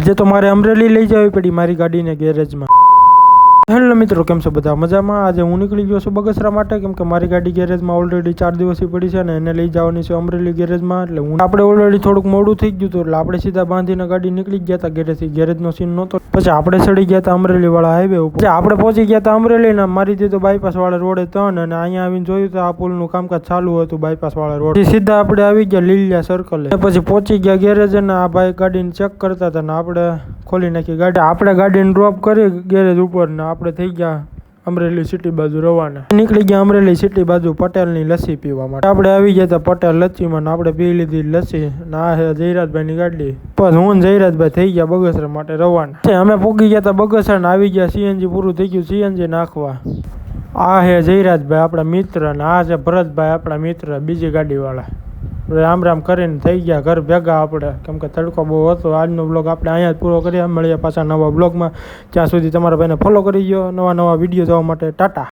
આજે તો મારે અમરેલી લઈ જવી પડી મારી ગાડીને ગેરેજમાં. હેલો મિત્રો, કેમ છો બધા? મજામાં. આજે હું નીકળી ગયો છું બગસરા માટે, કેમ કે મારી ગાડી ગેરેજમાં ઓલરેડી 4 દિવસથી પડી છે ને એને લઈ જવાની છે અમરેલી ગેરેજમાં. એટલે આપણે ઓલરેડી થોડુંક મોડું થઈ ગયું હતું, એટલે આપણે સીધા બાંધીને ગાડી નીકળી ગયા હતા ગેરેજથી. ગેરેજનો સીન નહોતો. પછી આપણે ચડી ગયા હતા અમરેલી વાળા હાઈવે ઉપર. આપણે પહોંચી ગયા હતા અમરેલી ને મારી દીધો બાયપાસ વાળા રોડે 3 અને અહીંયા આવીને જોયું તો આ પુલનું કામકાજ ચાલુ હતું બાયપાસ વાળા રોડ. સીધા આપણે આવી ગયા લીલિયા સર્કલે. પછી પહોંચી ગયા ગેરેજ અને આ ભાઈ ગાડીને ચેક કરતા હતા ને આપણે ખોલી નાખી ગાડી. આપણે ગાડીને ડ્રોપ કરી ગેરેજ ઉપર ને આપણે થઈ ગયા અમરેલી સિટી બાજુ રવાના. નીકળી ગયા અમરેલી સિટી બાજુ પટેલની લસ્સી પીવા માટે. આપણે આવી ગયા હતા પટેલ લસ્સીમાં ને આપણે પી લીધી લસ્સી. ના હે જયરાજભાઈની ગાડી. બસ હું જયરાજભાઈ થઈ ગયા બગસરા માટે રવાના. અમે પહોંચી ગયા હતા બગસરા ને આવી ગયા સીએનજી પૂરું થઈ ગયું સીએનજી નાખવા. આ હે જયરાજભાઈ આપણા મિત્ર ને આ છે ભરતભાઈ આપણા મિત્ર બીજી ગાડીવાળા. રામ રામ કરીને થઈ ગયા ઘર ભેગા આપણે, કેમ કે તડકો બહુ હતો. આજનો બ્લોગ આપણે અહીંયા જ પૂરો કરીએ. મળીએ પાછા નવા બ્લોગમાં. ત્યાં સુધી તમારા ભાઈને ફોલો કરી દો નવા વિડીયો જોવા માટે. ટાટા.